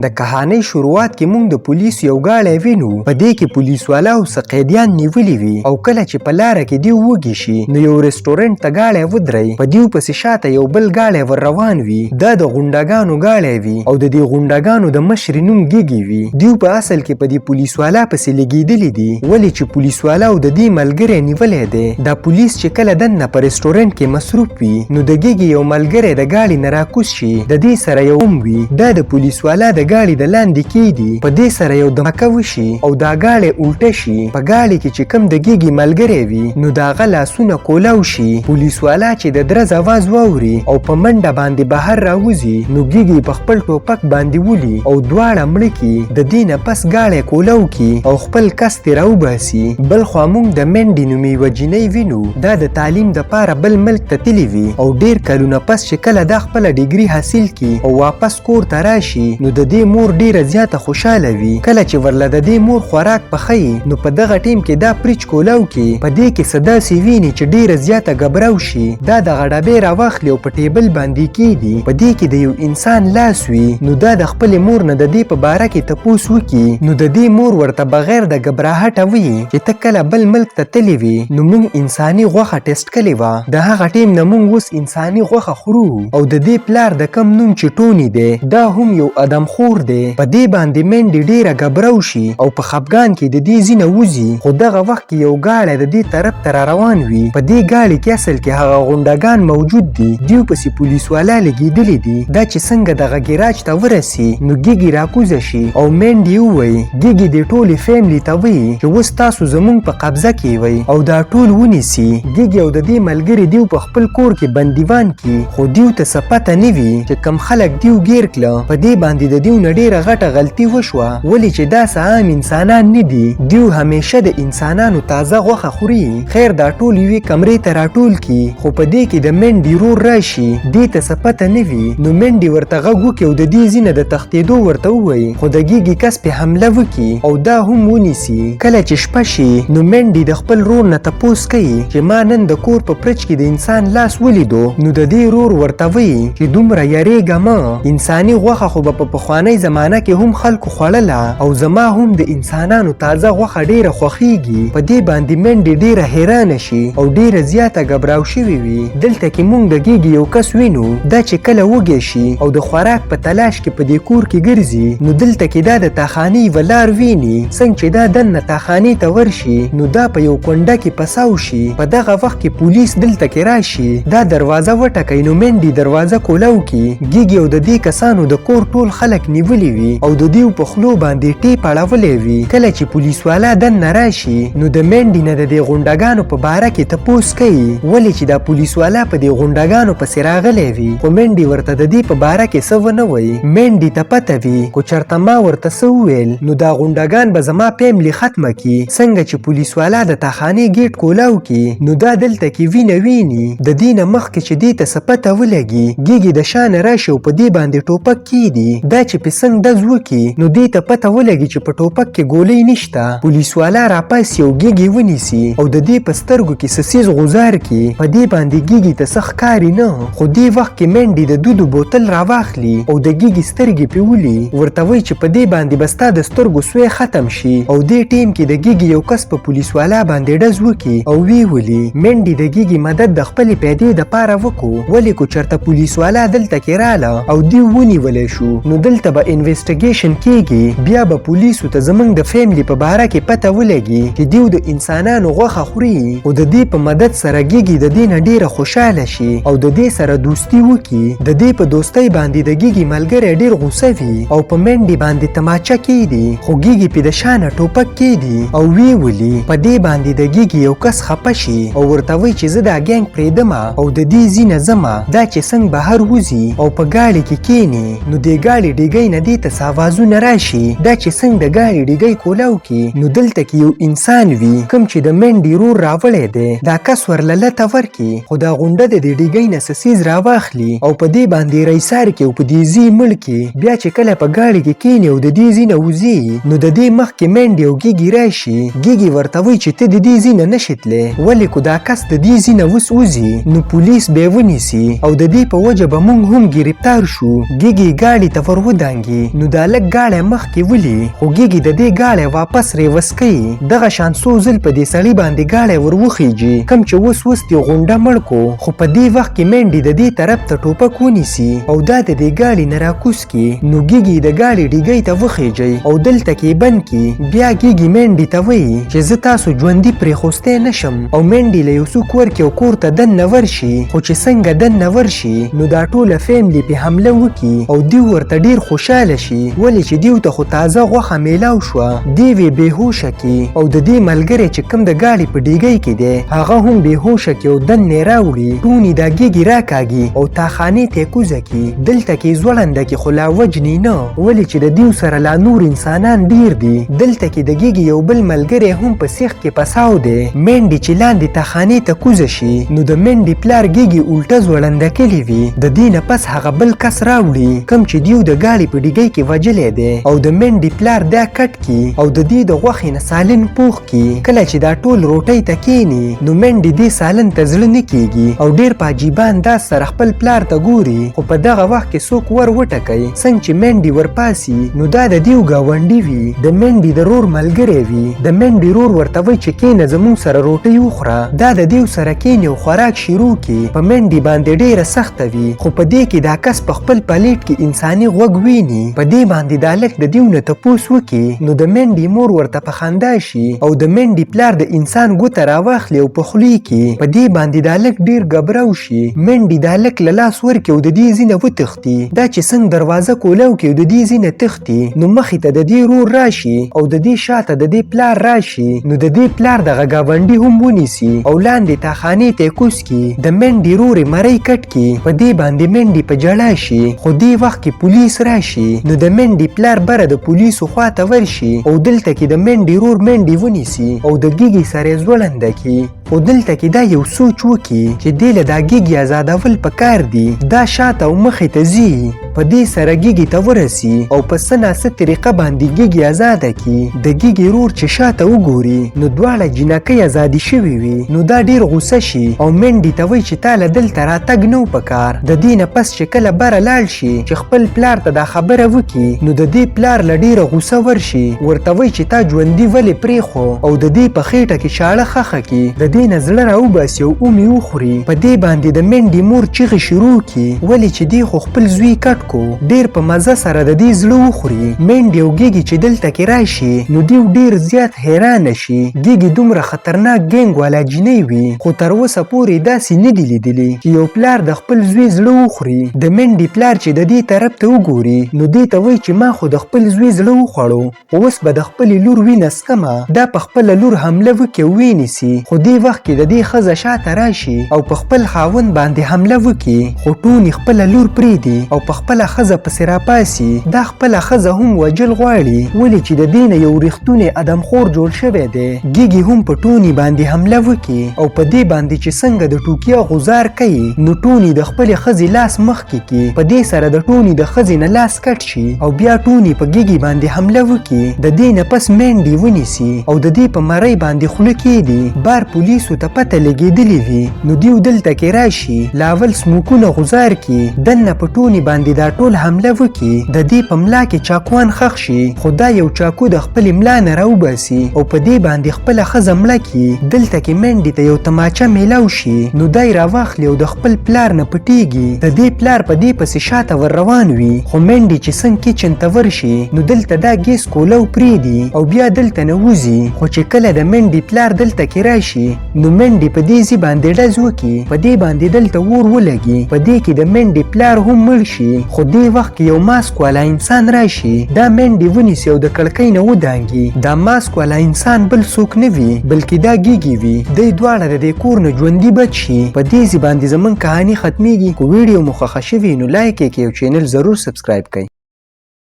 د کهانۍ شروعات کې موږ د پولیسو یو ګاډی وینو، په دې کې پولیس والاو څه قیدیان نیولي وي او کله چې په لاره کې دیو وږي شي نو یو رسټورنټ ته ګاډی ودرئ، په دیو پسې شاته یو بل ګاډی ور روان وي، دا د غونډګانو ګاډی وي او د دې غونډګانو د مشر نوم ګیګي وي. دیو په اصل کې په دې پولیس والا پسې لګېدلي دي، ولې چې پولیس والاو د دې ملګری نیولی دی. دا پولیس چې کله دننه په رسټورنټ کې مصروف وي نو د ګیګي یو ملګری د ګاډي نه راکوز شي، د دې سره یو وي، دا د پولیس والا د ګاډي د لاندې کیدي، په دې سره یو دمکه وشي او دا ګاډی الټه شي. په ګاډي کې چې کوم د ګیګي ملګری وي نو د هغه لاسونه کولاو شي. پولیس والا چې د درز اواز واوري او په منډه باندې بهر راوځي نو ګیګي په خپل ټوپک باندې ولي او دواړه مړه کي. د دې نه پس ګاډی کولاو کی او خپل کس ترې راوباسي. بل خوا موږ د منډې نومې یوه جینۍ وینو، دا د تعلیم دپاره بل ملک ته تللې وي او ډېر کلونه پس چې کله دا خپله ډیګري حاصل کي او واپس کور ته راشي نو د دې مور ډیره زیاته خوشاله وي. کله چې ورله د دې مور خوراک پخوي نو په دغه ټیم کې دا پریچ کولاو کی په دې کې څه داسې ویني چې ډیره زیاته غبراو شي. دا دغه ډبې راواخلي او په ټیبل باندې کیدي، په دې کې د یو انسان لاس وي. نو دا د خپلې مور نه د دې په باره کې تپوس وکي نو د دې مور ورته بغیر د غبراهټه وي چې ته کله بل ملک ته تللی وي نو موږ انساني غوښه ټیسټ کړې وه، د هغه ټیم نه موږ اوس انساني غوښه خورو. او د دې پلار د کم نوم چې ټوني دی دا هم یو ادم خور دی. په دې باندې منډې ډیره غبراو شي او په خفګان کې د دې ځینه وځي، خو دغه وخت کې یو ګاډی د دې طرف ته را روان وي. په دې ګاډي کې اصل کې هغه غونډګان موجود دي. دیو پسې پولیس والا لګېدلي دي، دا چې څنګه دغه ګراج ته ورسي نو ګیګي راکوزه شي او منډې ووایي. ګیګي د ټولې فیملي ته وایي چې اوس تاسو زموږ په قبضه کې وئ او دا ټول ونیسي. ګیګي او د دې ملګري دیو په خپل کور کې بندیوان کی، خو دیو ته څه پته نه وي چې کم خلک دیو ګیر کړه. په دې باندې د دیو نه ډیره غټه غلطي وشوه، ولې چې دا څه عام انسانان نه دي. دیو همیشه د انسانانو تازه غوښه خوري. خیر دا ټول یوې کمرې ته راټول کی، خو په دې کې د منډې رور راشي، دې ته څه پته نه وي. نو منډې ورته غږ وکړي او د دې ځینه د تښتېدو ورته ووایي، خو د ګیګي کس پې حمله وکړي او دا هم ونیسي. کله چې شپه شي نو منډې د خپل رور نه تپوس کوي چې ما نن د کور په پرچ کې د انسان لاس ولیدو. نو د دې رور ورته وایي چې دومره یریږه مه، انساني غوښه خو به په پخوانۍ زمانه کې هم خلکو خوړله او زما هم د انسانانو تازه غوښه ډیره خوښیږي. په دې باندې منډې ډیره حیرانه شي او ډیره زیاته غبراو شوې وي. دلته کې موږ د ګیګي یو کس وینو، دا چې کله وږی شي او د خوراک په تلاش کې په دې کور کې ګرځي نو دلته کې دا د تاخانې یوه لار ویني. څنګه چې دا دننه تاخانې ته ورشي نو دا په یو کونډه کې پساو شي. په دغه وخت کې پولیس دلته کې راشي، دا دروازه وټکوي نو منډې دروازه کولاو کی. ګیګي او د دې کسانو د کور ټول خلک نیولي وي او د دیو په خولو باندې ټیپ اړولی وي. کله چې پولیس والا دننه راشي نو د منډې نه د دې غونډګانو په باره کې تپوس کوي، ولې چې دا پولیس والا په دې غونډګانو پسې راغلی وي. خو منډې ورته د دې په باره کې څه ونه وایي. منډې ته پته وي خو چېرته ما ورته څه وویل نو دا غونډګان به زما فیملي ختمه کي. څنګه چې پولیس والا د تاخانې ګیټ کولاو کی نو دا دلته کې وینه ویني. د دې نه مخکې چې دې ته څه پته ولګي ګیګي د شانه راشي او په دې باندې ټوپک کیدي، دا چې پې څنګ ډز وکي نو دې ته پته ولګي چې په ټوپک کې ګولۍ نشته. پولیس والا راپاسي او ګیګي ونیسي او د دې په سترګو کې څه څیز غوځار کي. په دې باندې ګیګي ته څه ښکاري نه، خو دې وخت کې منډې د دودو بوتل راواخلي او د ګیګي سترګې پې ولي، ورته وایي چې په دې باندې به ستا د سترګو سوی ختم شي. او دې ټیم کې د ګیګي یو کس په پولیس والا باندې ډز وکي او وی ولي. منډې د ګیګي مدد د خپلې پیدې دپاره وکړو، ولې کو چېرته پولیس والا دلته کې راله او دیو ونیولی شو نو دلته به انویسټیګیشن کیږي. بیا به پولیسو ته زموږ د فیملي په باره کې پته ولګي چې دیو د انسانانو غوښه خوري. او د دې په مدد سره ګیګي د دې نه ډیره خوشحاله شي او د دې سره دوستي وکړي. د دې په دوستۍ باندې د ګیګي ملګری ډیر غوسه وي او په منډې باندې تماچه کیدي، خو ګیګي پې د شانه ټوپک کیدي او وی ولي. په دې باندې د ګیګي یو کس خفه شي او ورته وایي چې زه دا ګینګ پرېږدمه او د دې ځینه ځمه. دا چې څنګه بهر وځي او په ګاډي کې کیني نو د ګاډي ډیګۍ نه دې ته څه اوازونه راشي. دا چې څنګه د ګاډي ډیګۍ کولاو کی نو دلته کې یو انسان وي کوم چې د منډې رور راوړی دی. دا کس ورله لته ورکي، خو دا غونډه د دې ډیګۍ نه څه څیز راواخلي او په دې باندې ریسار کې او په دې ځي مړ کي. بیا چې کله په ګاډي کې کیني او د دې ځي نه وځي نو د دې مخکې منډې او ګیګي راشي. ګیګي ورته وایي چې ته د دې ځي نه نشې تللی، ولې کو دا کس د دې ځي نه اوس وځي نو پولیس به یې ونیسي او د دې په وجه به موږ هم ګرفتار شو. ګیګي ګاډي ته ور ودانګي ودانګي نو دا لږ گاړی مخکې ولي خو ګیګي د دې گاړی واپس ریوس کوي. دغه شان څو ځل په دې سړي باندې گاړی ور وخیږي کم چې اوس دې غونډه مړ کو. خو په دې وخت کې مینډي د دې طرف ته ټوپک ونیسي او دا د دې گاړي نه راکوز کی. نو ګیګي د گاړي ډیګۍ ته وخیږي او دلته کې بند کی. بیا ګیګي مینډي ته وایي چې زه تاسو ژوندي پرېښوستی نشم او مینډي له یو څوک ورکړي او کور ته دننه ورشي. خو چې څنګه دننه ورشي نو دا ټوله فیملي پې حمله وکړي او دوی ورته ډیر خوشحاله شي ولې چې دوی ته خو تازه غوښه میلاو شوه. دوی وې بېهوشه کي او د دې ملګری چې کوم د گاړي په ډیګۍ کې دی هغه هم بېهوشه کي او دننه راوړي. ټوني دا ګیګي راکاږي او تاخانې ته یې کوزه کي. دلته کې ځوړنده کې خو لا وجني نه ولې چې د دوی سره لا نور انسانان ډیر دي. دلته کې د ګیګي یو بل ملګری هم په سیخ کې پساو دی. مینډي چې لاندې تاخانې ته کوزه شي نو د مینډي پلار ګیګي الټه ځوړنده کړې وي. د دې نه پس هغه بل کس راوړي کوم چې دیو د گاړي په ډیګۍ کې وجلی دی او د مینډي پلار دا کټ کی او د دې د غوښې نه سالن پوخ کی. کله چې دا ټول روټۍ ته کینی نو مینډي دې سالن ته زړه نه کیږي او ډیر په عجیبه انداز سره خپل پلار ته ګوري. خو په دغه وخت کې څوک ور وټکي څنګه چې مینډي ورپاسي نو دا د دیو گاونډي وي د مینډي د رور ملګری وي. د مینډي رور ورته وایي چې کینه زموږ سره روټۍ وخوره. دا د دیو سره کینې او خوراک شروع کی. په مینډي باندې ډیره سخته وي خو په دې کې دا کس په خپل پلیټ کې انساني غوږ ویني. په دې باندې دا لک د دیو نه تپوس وکي نو د مینډي مور ورته په خندا شي او د مینډي پلار د انسان ګوته راواخلي او په خولې کې په دې باندې دا لک ډیر ګبراو شي. مینډي دا لک له لاس ورکي او د دې ځینه وتښتي. دا چې څنګه دروازه کولاو کې او د دې ځینه تښتي نو مخې ته د دې رور راشي او د دې شاته د دې پلار راشي نو د دې پلار دغه گاونډي هم ونیسي او لاندې تاخانې ته یې کوز کي. د مینډي رورې مرۍ کټ کي. په دې باندې مینډي په ژړا شي خو دې وخت کې پولیس راشي نو د مینډي پلار بره د پولیسو خواته ورشي او دلته کې د مینډي رور مینډي ونیسي او د ګیګي سره یې ځوړنده کي. خو دلته کې دا یو سوچ وکي چې دې له دا ګیګي ازادول پکار دي. دا شاته او مخې ته ځي په دې سره ګیګي ته ورسي او په څه ناڅه طریقه باندې ګیګي ازاده کي. د ګیګي رور چې شاته وګوري نو دواړه جینکۍ ازادي شوي وي نو دا ډیر غوسه شي او مینډي ته وایي چې تا له دلته راتګ نه و پکار. د دې نه پس چې کله بره لاړ شي چې خپل پلار ته دا خبره وکي نو د دې پلار له ډیره غوسه ورشي ورته وایي چې تا ژوندي ولې پرېښو او د دې په خېټه کې شاړه خښه کي د دې نه زړه راوباسي او اومې وخوري. په دې باندې د مینډي مور چیغې شروع کي ولې چې دې خو خپل زوی کټ کو ډیر په مزه سره د دې زړه وخوري. مینډي او ګیګي چې دلته کې راشي نو دیو ډیر زیات حیرانه شي. ګیګي دومره خطرناک ګینګ والا جینۍ وي خو تر اوسه پورې داسې نه دي لیدلي چې یو پلار د خپل زوی زړه وخوري. د مینډي پلار چې د دې طرف ته وګوري نو دې ته وایي چې ما خو د خپل زوی زړه وخوړو اوس به د خپلې لور وینه څکمه. دا په خپله لور حمله وکړي او وینیسي خو دې وخت کې د دې ښځه شاته راشي او په خپل خاوند باندې حمله وکړي خو ټوني خپله لور پرېږدي او په خپله ښځه پسې راپاسي. دا خپله ښځه هم وجل غواړي ولې چې د دې نه یو ریښتونی ادمخور جوړ شوی دی. ګیګي هم په ټوني باندې حمله وکړي او په دې باندې چې څنګه د ټوکیا غوزار کوي نو ټوني د خپلې ښځې لاس مخکې کي. په دې سره د ټوني د ښځې نه لاس کټ شي او بیا ټوني په ګیګي باندې حمله وکړي. د دې نه پس مینډي ونیسي او د دې په مرۍ باندې خوله کېږدي. بار پولیسو ته پته لګېدلې وي نو دیو دلته کې راشي لاول سموکونه غوزار کي دننه په ټوني باندې دا ټول حمله وکړي. د دې په ملا کې چاقوان ښخ شي خو دا یو چاقو د خپلې ملا نه راوباسي او په دې باندې خپله ښځه مړه کي. دلته کې مینډي ته یو تماچه میلاو شي نو دی راواخلي او د خپل پلار نه پټیږي. د دې پلار په دې پسې شاته ور روان وي خو مینډي چې څنګه کچن ته ورشي نو دلته دا ګیس کولو پرېږدي او بیا دلته نه وځي. خو چې کله د مینډي پلار دلته کې راشي نو مینډي په دې ځای باندې ډز وکړي په دې باندې دلته اور ولګي. په دې کې د مینډي پلار هم مړ شي خو دې وخت کې یو ماسک والا انسان راشي دا مینډي ونیسي او د کړکۍ نه ودانګي. دا ماسک والا انسان بل څوک نه وي بلکې دا ګیګي وي. دوی دواړه د دې کور نه ژوندي بچ شي. په دې ځای باندې زموږ کهاني ختمیږي. که ویډیو مو خوښه شوې نو لایک یې کړئ او چینل ضرور سبسکرایب کړئ.